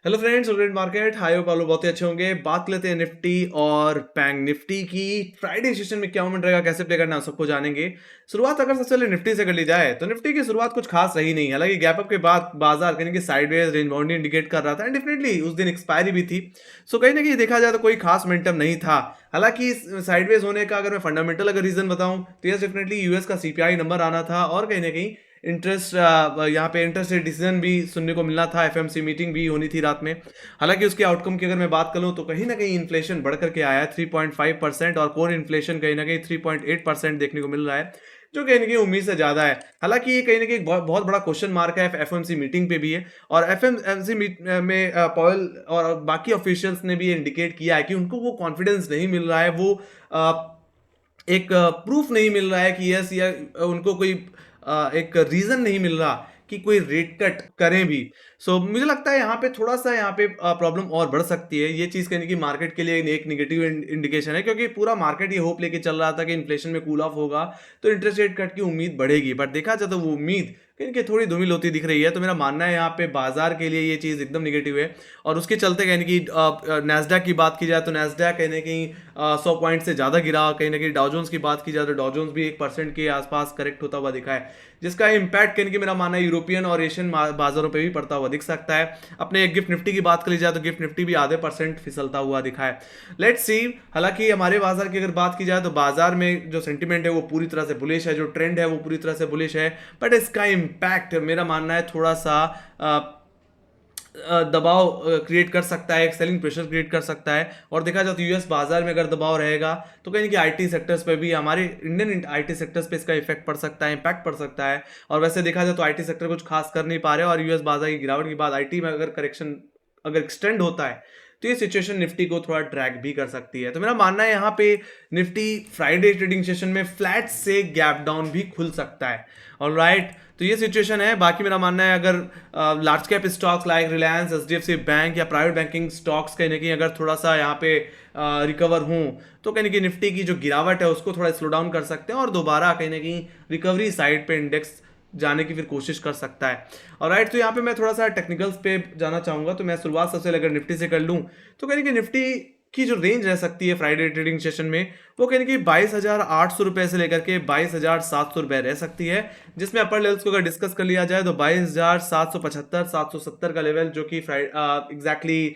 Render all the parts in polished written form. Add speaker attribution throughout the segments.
Speaker 1: Hello friends, great market high hope आप लोग बहुत ही अच्छे होंगे। बात कर लेते हैं निफ्टी और बैंक निफ्टी की। फ्राइडे सेशन में क्या मूवमेंट रहेगा, कैसे प्ले करना है, सबको जानेंगे। शुरुआत अगर सबसे पहले निफ्टी से कर ली जाए तो निफ्टी की शुरुआत कुछ खास रही नहीं। हालांकि गैप अप के बाद बाजार कहीं कि साइडवेज रेंज बाउंड इंडिकेट कर रहा था एंड डेफिनेटली उस दिन एक्सपायरी भी थी। सो कहीं ना कहीं देखा जाए तो कोई खास मोमेंटम नहीं था। हालांकि साइडवेज होने का अगर मैं फंडामेंटल अगर रीजन बताऊं तो यस डेफिनेटली यूएस का सीपीआई नंबर आना था और कहीं ना कहीं इंटरेस्ट यहाँ पे इंटरेस्ट रेट डिसीजन भी सुनने को मिलना था। एफएमसी मीटिंग भी होनी थी रात में। हालांकि उसके आउटकम की अगर मैं बात करूं तो कहीं ना कहीं इन्फ्लेशन बढ़ करके आया है 3.5% और कोर इन्फ्लेशन कहीं ना कहीं 3.8% देखने को मिल रहा है, जो कहीं ना कहीं उम्मीद से ज्यादा है। हालांकि ये कहीं ना कहीं बहुत बड़ा क्वेश्चन मार्क है एफएमसी मीटिंग पे भी है। और एफएमसी में पॉयल और बाकी ऑफिशियल्स ने भी इंडिकेट किया है कि उनको वो कॉन्फिडेंस नहीं मिल रहा है, वो एक प्रूफ नहीं मिल रहा है कि यस या उनको कोई एक रीजन नहीं मिल रहा कि कोई रेट कट करें भी। मुझे लगता है यहाँ पे थोड़ा सा यहाँ पे प्रॉब्लम और बढ़ सकती है। ये चीज कहने की मार्केट के लिए एक नेगेटिव इंडिकेशन है, क्योंकि पूरा मार्केट ये होप लेके चल रहा था कि इन्फ्लेशन में कूल ऑफ होगा तो इंटरेस्ट रेट कट की उम्मीद बढ़ेगी। बट देखा जाए तो वो उम्मीद कहीं कि थोड़ी धूमिल होती दिख रही है। तो मेरा मानना है यहाँ पे बाजार के लिए ये चीज एकदम निगेटिव है। और उसके चलते कहने की नैस्डैक की बात की जाए तो नैस्डैक कहने की 100 पॉइंट से ज्यादा गिरा। कहीं ना कहीं डाउजोन्स की बात की जाए तो डाउजोन्स भी 1% के आसपास करेक्ट होता हुआ दिखा है, जिसका इम्पैक्ट कहीं कि मेरा मानना है यूरोपियन और एशियन बाजारों पे भी पड़ता हुआ दिख सकता है। अपने गिफ्ट निफ्टी की बात करी जाए तो गिफ्ट निफ्टी भी आधे % फिसलता हुआ दिखा है। Let's see. हालांकि हमारे बाजार की अगर बात की जाए तो बाजार में जो सेंटीमेंट है वो पूरी तरह से बुलिश है, जो ट्रेंड है वो पूरी तरह से बुलिश है। बट इसका इम्पैक्ट मेरा मानना है थोड़ा सा दबाव क्रिएट कर सकता है, एक सेलिंग प्रेशर क्रिएट कर सकता है। और देखा जाए तो यूएस बाजार में अगर दबाव रहेगा तो कहीं कि आईटी सेक्टर्स पे भी, हमारे इंडियन आईटी सेक्टर्स पे इसका इफेक्ट पड़ सकता है, इंपैक्ट पड़ सकता है। और वैसे देखा जाए तो आईटी सेक्टर कुछ खास कर नहीं पा रहे और यूएस बाजार की गिरावट के बाद आईटी में अगर करेक्शन अगर एक्सटेंड होता है तो ये सिचुएशन निफ्टी को थोड़ा ड्रैग भी कर सकती है। तो मेरा मानना है यहाँ पे निफ्टी फ्राइडे ट्रेडिंग सेशन में फ्लैट से गैप डाउन भी खुल सकता है। ऑलराइट, तो ये सिचुएशन है। बाकी मेरा मानना है अगर large cap stocks like Reliance, HDFC bank या प्राइवेट बैंकिंग स्टॉक्स कहीं ना कहीं अगर थोड़ा सा यहाँ पे रिकवर हों तो कहीं ना कहीं निफ्टी की जो गिरावट है उसको थोड़ा स्लो डाउन कर सकते हैं और दोबारा कहीं ना कहीं रिकवरी साइड पे इंडेक्स जाने की फिर कोशिश कर सकता है। और राइट, तो यहाँ पे मैं थोड़ा सा टेक्निकल्स पे जाना चाहूंगा। तो मैं शुरुआत सबसे अगर निफ्टी से कर लूँ तो कहीं ना कहीं निफ्टी की जो रेंज रह सकती है फ्राइडे ट्रेडिंग सेशन में वो कहीं कि 22,800 रुपए से लेकर के 22,700 रुपए रह सकती है, जिसमें अपर लेवल्स को अगर डिस्कस कर लिया जाए तो 22,775 770 का लेवल, जो कि एग्जैक्टली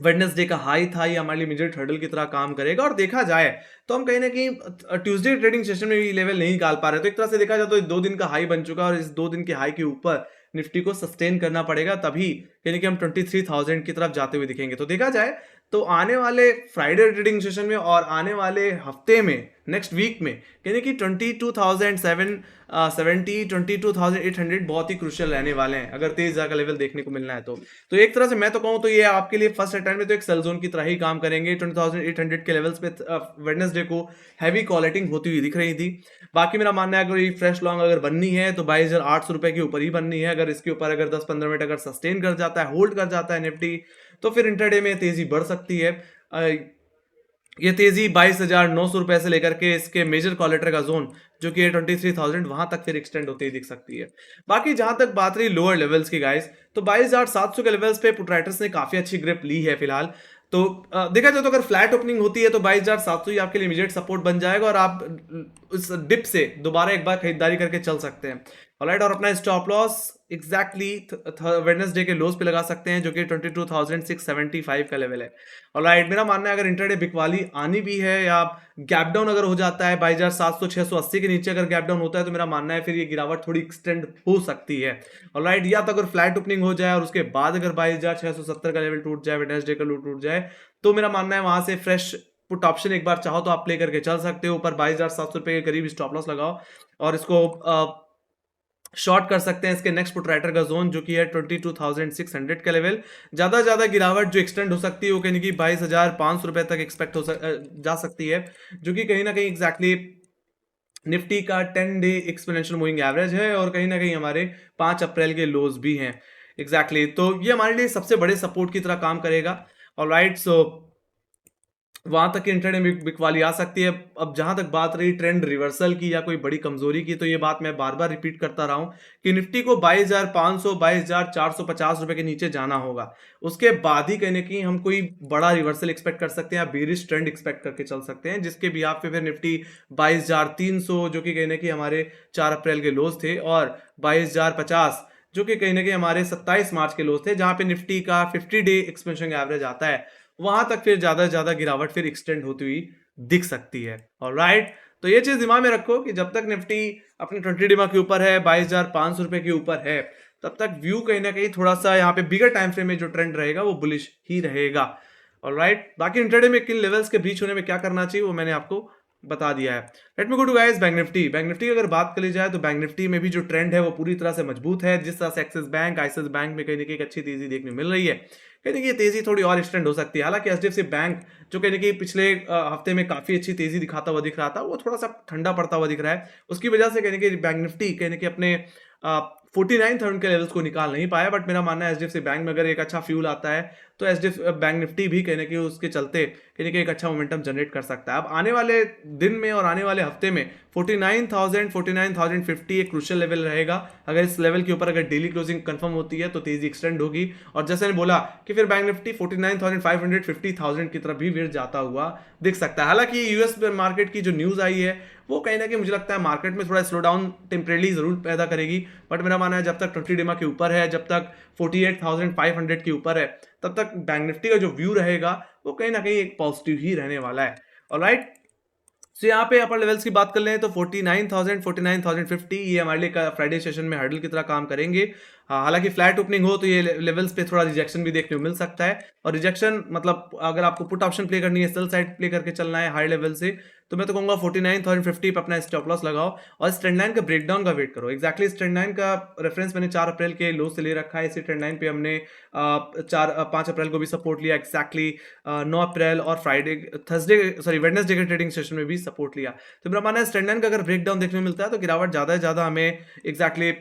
Speaker 1: वेडनेसडे का हाई था, ये हमारे लिए मेजर हर्डल की तरह काम करेगा। और देखा जाए तो हम कहीं ना कहीं ट्यूसडे ट्रेडिंग सेशन में भी लेवल नहीं निकाल पा रहे, तो एक तरह से देखा जाए तो 2 दिन का हाई बन चुका है और इस 2 दिन के हाई के ऊपर निफ्टी को सस्टेन करना पड़ेगा, तभी यानी कि हम 23,000 की तरफ जाते हुए दिखेंगे। तो देखा जाए तो आने वाले फ्राइडे ट्रेडिंग सेशन में और आने वाले हफ्ते में, नेक्स्ट वीक में यानी कि 22,770 22,800 बहुत ही क्रुशियल रहने वाले हैं अगर तेज का लेवल देखने को मिलना है तो एक तरह से मैं तो कहूं तो ये आपके लिए फर्स्ट अटेम्प्ट में तो एक सेल जोन की तरह ही काम करेंगे। 20,800 के लेवल्स पे वेडनेसडे को हैवी कॉलेटिंग होती हुई दिख रही थी। बाकी मेरा मानना है अगर ये फ्रेश लॉन्ग अगर बननी है तो 22,800 रुपए के ऊपर ही बननी है। अगर इसके ऊपर अगर 10-15 मिनट अगर सस्टेन कर जाता है, होल्ड कर जाता है निफ्टी, तो फिर इंटरडे में तेजी बढ़ सकती है। ये तेजी 22,900 रुपए से लेकर के इसके मेजर कॉलेटर का जोन जो कि 23,000 वहां तक फिर एक्सटेंड होती दिख सकती है। बाकी जहां तक बात रही लोअर लेवल्स की गाइस, तो 22,700 के लेवल्स पे पुट राइटर्स ने काफी अच्छी ग्रिप ली है फिलहाल। तो देखा जाए तो अगर फ्लैट ओपनिंग होती है तो 22,700 ही आपके लिए इमीडिएट सपोर्ट बन जाएगा और आप उस डिप से दोबारा एक बार खरीदारी करके चल सकते हैं। ऑलराइट, और अपना स्टॉप लॉस एग्जैक्टली वेडनेसडे के लोज पे लगा सकते हैं जो कि 22,675 का लेवल है। ऑलराइट, मेरा मानना है अगर इंटरडे बिकवाली आनी भी है या गैप डाउन अगर हो जाता है 22,700 680 के नीचे अगर गैप डाउन होता है तो मेरा मानना है फिर ये गिरावट थोड़ी एक्सटेंड हो सकती है। ऑलराइट, या तो अगर फ्लैट ओपनिंग हो जाए और उसके बाद अगर 22,670 का लेवल टूट जाए, वेडनेसडे का लो टूट जाए, तो मेरा मानना है वहां से फ्रेश पुट ऑप्शन एक बार चाहो तो आप प्ले करके चल सकते हो। ऊपर 22,700 रुपए के करीब स्टॉप लॉस लगाओ और इसको शॉर्ट कर सकते हैं इसके नेक्स्ट पुट राइटर का जोन जो कि है 22,600 का लेवल। ज्यादा गिरावट जो एक्सटेंड हो सकती है वो कहीं कि 22,500 रुपए तक एक्सपेक्ट जा सकती है, जो कि कहीं ना कहीं एग्जैक्टली निफ्टी का 10 डे एक्सपोनेंशियल मूविंग एवरेज है और कहीं ना कहीं हमारे 5 अप्रैल के लोज भी हैं एग्जैक्टली। तो ये हमारे लिए सबसे बड़े सपोर्ट की तरह काम करेगा। ऑलराइट, सो वहां तक की इंट्राडे में बिकवाली आ सकती है। अब जहां तक बात रही ट्रेंड रिवर्सल की या कोई बड़ी कमजोरी की, तो ये बात मैं बार बार रिपीट करता रहा हूं कि निफ्टी को 22,500 22,450 रुपए के नीचे जाना होगा। उसके बाद ही कहीं ना कहीं हम कोई बड़ा रिवर्सल एक्सपेक्ट कर सकते हैं या बेरिश ट्रेंड एक्सपेक्ट करके चल सकते हैं, जिसके भी आप पे फिर निफ्टी 22,300 जो कि कहीं ना कहीं हमारे 4 अप्रैल के लोज थे, और 22,050 जो कि कहीं ना कहीं हमारे 27 मार्च के लोज थे, जहां पे निफ्टी का 50 डे एक्सपेंशन एवरेज आता है, वहां तक फिर ज्यादा से ज्यादा गिरावट फिर एक्सटेंड होती हुई दिख सकती है। ऑलराइट, तो ये चीज दिमाग में रखो कि जब तक निफ्टी अपने 20 डिमा के ऊपर है, 22,500 रुपए के ऊपर है, तब तक व्यू कहीं ना कहीं थोड़ा सा यहाँ पे बिगर टाइम फ्रेम में जो ट्रेंड रहेगा वो बुलिश ही रहेगा। ऑलराइट, बाकी इंट्राडे में किन लेवल्स के ब्रीच होने में क्या करना चाहिए वो मैंने आपको बता दिया है। Let me go to guys bank nifty. Bank nifty की अगर बात कर ली जाए तो बैंक निफ्टी में भी जो ट्रेंड है वो पूरी तरह से मजबूत है। जिस तरह से एक्सिस बैंक, आईसीआईसीआई बैंक में कहीं ना कहीं एक अच्छी तेजी देखने को मिल रही है, कहीं ना कहीं ये तेजी थोड़ी और एक्सटेंड हो सकती है। हालांकि एचडीएफसी बैंक जो कहीं ना कहीं पिछले हफ्ते में काफी अच्छी तेजी दिखाता हुआ दिख रहा था, वो थोड़ा सा ठंडा पड़ता हुआ दिख रहा है। उसकी वजह से कहीं ना कहीं बैंक निफ्टी कहीं ना कहीं अपने 49,000 के लेवल्स को निकाल नहीं पाया। बट मेरा मानना है एचडीएफसी बैंक में अगर एक अच्छा फ्यूल आता है तो एचडीएफसी बैंक निफ्टी भी कहीं ना कहीं उसके चलते कहीं ना कहीं एक अच्छा मोमेंटम जनरेट कर सकता है। अब आने वाले दिन में और आने वाले हफ्ते में 49,000 49,050 एक क्रूशियल लेवल रहेगा। अगर इस लेवल के ऊपर अगर डेली क्लोजिंग कंफर्म होती है तो तेजी एक्सटेंड होगी, और जैसे मैंने बोला कि फिर बैंक निफ्टी 49,500 50,000 की तरफ भी फिर जाता हुआ दिख सकता है। हालांकि यूएस मार्केट की जो न्यूज आई है वो कहीं ना कहीं मुझे लगता है मार्केट में थोड़ा स्लो डाउन टेम्परेली जरूर पैदा करेगी। बट मेरा मानना है जब तक 20 डिमा के ऊपर है, जब तक 48,500 के ऊपर है, तब तक बैंक निफ्टी का जो व्यू रहेगा वो कहीं ना कहीं एक पॉजिटिव ही रहने वाला है। ऑलराइट, तो यहाँ पे अपर लेवल्स की बात कर लें तो 49,000 49,050 ये हमारे लिए फ्राइडे सेशन में हर्डल की तरह काम करेंगे। हालांकि फ्लैट ओपनिंग हो तो ये लेवल्स पे थोड़ा रिजेक्शन भी देखने को मिल सकता है। और रिजेक्शन मतलब अगर आपको पुट ऑप्शन प्ले करनी है, सेल साइड प्ले करके चलना है हाई लेवल से, तो मैं तो कहूंगा 49,050 पे अपना स्टॉप लॉस लगाओ और इस ट्रेंड लाइन का ब्रेकडाउन का वेट करो। एक्जैक्टली इस ट्रेंड लाइन का रेफरेंस मैंने 4 अप्रैल के लो से ले रखा है। इसी ट्रेंड लाइन पे हमने 5 अप्रैल को भी सपोर्ट लिया, एक्जैक्टली 9 अप्रैल और फ्राइडे थर्सडे सॉरी वेडनेसडे के ट्रेडिंग सेशन में भी सपोर्ट लिया। तो मेरा मानना है ट्रेंड लाइन का अगर ब्रेकडाउन देखने को मिलता है तो गिरावट ज्यादा से ज्यादा हमें एक्जैक्टली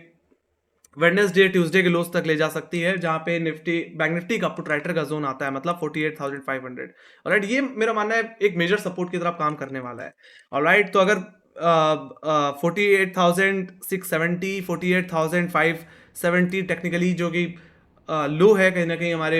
Speaker 1: वेडनेसडे ट्यूसडे के लोस तक ले जा सकती है, जहां पे निफ्टी बैंक निफ्टी का पुट राइटर का जोन आता है, मतलब 48,500। ऑलराइट, ये मेरा मानना है एक मेजर सपोर्ट की तरफ काम करने वाला है। ऑलराइट, तो अगर 48,670 48,570 टेक्निकली जो कि लो है कहीं ना कहीं हमारे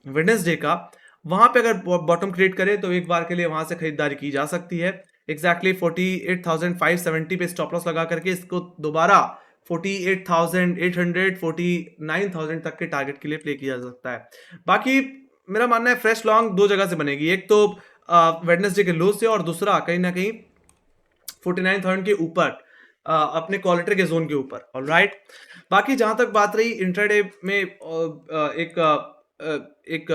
Speaker 1: वेडनेसडे का, वहां पे अगर बॉटम क्रिएट करे तो एक बार के लिए वहां से खरीदारी की जा सकती है। एक्जैक्टली 48,570 पे स्टॉप लॉस लगा करके इसको दोबारा 48,800 49,000 तक के टारगेट के लिए प्ले किया जा सकता है। बाकी मेरा मानना है फ्रेश लॉन्ग दो जगह से बनेगी, एक तो वेडनेसडे के लो से, और दूसरा कहीं ना कहीं 49,000 के ऊपर अपने क्वालिटर के जोन के ऊपर। ऑलराइट, बाकी जहां तक बात रही इंट्राडे में एक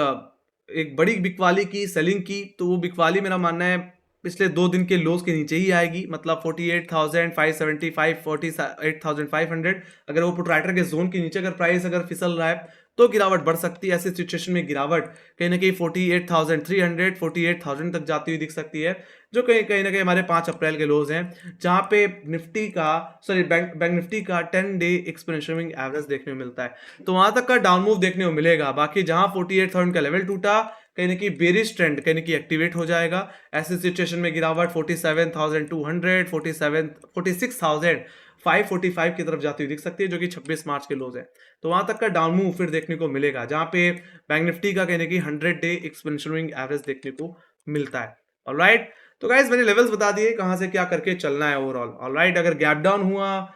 Speaker 1: बड़ी बिकवाली की, सेलिंग की, तो वो बिकवाली मेरा मानना है पिछले 2 दिन के लोज के नीचे ही आएगी, मतलब 48,575 48,500। अगर वो पुटराइटर के जोन के नीचे अगर प्राइस अगर फिसल रहा है तो गिरावट बढ़ सकती है। ऐसी सिचुएशन में गिरावट कहीं ना कहीं 48,300 48,000 तक जाती हुई दिख सकती है, जो कहीं कहीं ना कहीं हमारे 5 अप्रैल के लोज हैं, जहां पे निफ्टी का बैंक निफ्टी का 10 डे एक्सपोनेंशियल मूविंग एवरेज देखने को मिलता है, तो वहां तक का डाउन मूव देखने को मिलेगा। बाकी जहां 48,000 का लेवल टूटा, कहीं ना कहीं बेरिश ट्रेंड कहीं ना कहीं एक्टिवेट हो जाएगा। ऐसी सिचुएशन में गिरावट 47,200 46,545 की तरफ जाती हुई दिख सकती है, जो कि 26 मार्च के लोज है। तो वहां तक का डाउन मूव फिर देखने को मिलेगा, जहां पे बैंक निफ्टी का कहने की 100 डे एक्सपोनेंशियल मूविंग एवरेज देखने को मिलता है। ऑलराइट, तो गाइस मैंने लेवल्स बता दिए कहां से क्या करके चलना है ओवरऑल। ऑलराइट, अगर गैप डाउन हुआ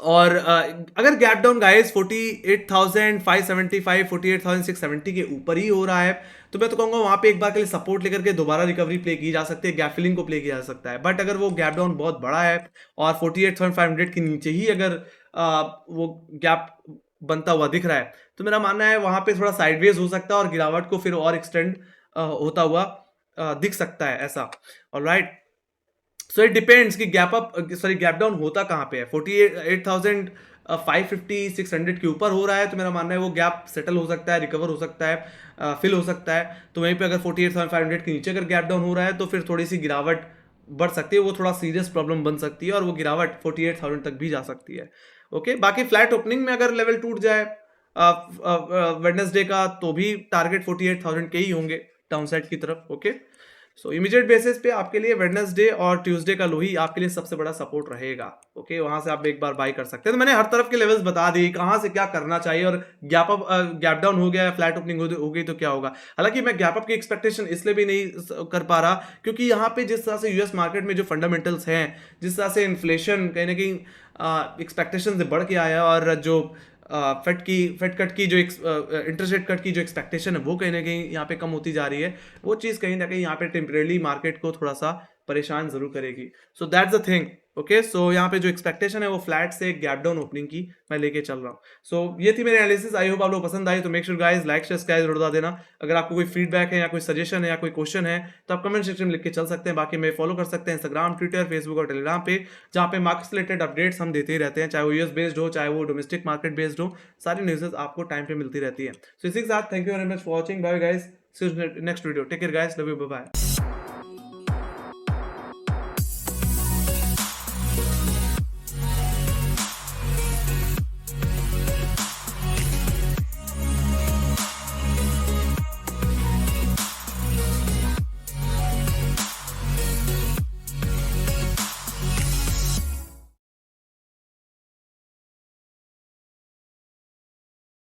Speaker 1: और अगर गैप डाउन गाइस 48,575 48,670 के ऊपर ही हो रहा है, तो मैं तो कहूंगा वहां पे एक बार के लिए सपोर्ट लेकर के दोबारा रिकवरी प्ले की जा सकती है, गैप फिलिंग को प्ले किया जा सकता है। बट अगर वो गैप डाउन बहुत बड़ा है और 48,500 के नीचे ही अगर वो गैप बनता हुआ दिख रहा है, तो मेरा मानना है वहां पे थोड़ा साइडवेज हो सकता है और गिरावट को फिर और एक्सटेंड होता हुआ दिख सकता है ऐसा। ऑलराइट, सो इट डिपेंड्स कि गैप डाउन होता कहाँ पे है। 48,550 600 के ऊपर हो रहा है तो मेरा मानना है वो गैप सेटल हो सकता है, रिकवर हो सकता है, फिल हो सकता है। तो वहीं पे अगर 48,500 के नीचे अगर गैप डाउन हो रहा है तो फिर थोड़ी सी गिरावट बढ़ सकती है, वो थोड़ा सीरियस प्रॉब्लम बन सकती है और वो गिरावट 48,000 तक भी जा सकती है। ओके, बाकी फ्लैट ओपनिंग में अगर लेवल टूट जाए वेडनेसडे का, तो भी टारगेट 48,000 के ही होंगे। डाउनसाइड की तरफ। ओके, सो इमीडिएट बेसिस पे आपके लिए वेडनेसडे और ट्यूसडे का लो ही आपके लिए सबसे बड़ा सपोर्ट रहेगा। ओके, वहां से आप एक बार बाई कर सकते हैं। तो मैंने हर तरफ के लेवल्स बता दी कहां से क्या करना चाहिए, और गैप डाउन हो गया, फ्लैट ओपनिंग हो गई तो क्या होगा। हालांकि मैं गैप अप की एक्सपेक्टेशन इसलिए भी नहीं कर पा रहा क्योंकि यहाँ पे जिस तरह से यूएस मार्केट में जो फंडामेंटल्स हैं, जिस तरह से इन्फ्लेशन कहीं ना कहीं एक्सपेक्टेशन से बढ़ के आया, और जो फेड कट की जो इंटरेस्ट रेट कट की जो एक्सपेक्टेशन है वो कहीं ना कहीं यहाँ पे कम होती जा रही है। वो चीज़ कहीं ना कहीं यहाँ पे टेम्परेली मार्केट को थोड़ा सा परेशान जरूर करेगी। So that's the thing. Okay, so यहाँ पे जो एक्सपेक्टेशन है वो फ्लैट से गैप डाउन ओपनिंग की मैं लेके चल रहा हूँ। सो ये थी मेरी एनालिसिस। आई होप आप लोग पसंद आई। तो make sure guys like share subscribe जरूर बता देना। अगर आपको कोई फीडबैक है या कोई सजेशन है या कोई क्वेश्चन है तो आप कमेंट सेक्शन में लिख के चल सकते हैं। बाकी मैं फॉलो कर सकते हैं इंस्टाग्राम, ट्विटर, फेसबुक और टेलीग्राम पे, जहाँ पे मार्केट से रिलेटेड अपडेट्स हम देते ही रहते हैं, चाहे वो यूएस बेस्ड हो चाहे वो डोमेस्टिक मार्केट बेस्ड हो। सारी न्यूज़ आपको टाइम पे मिलती रहती है। सो इसी के साथ thank you very much for watching. Bye guys, see you next video. Take care guys, love you, bye bye.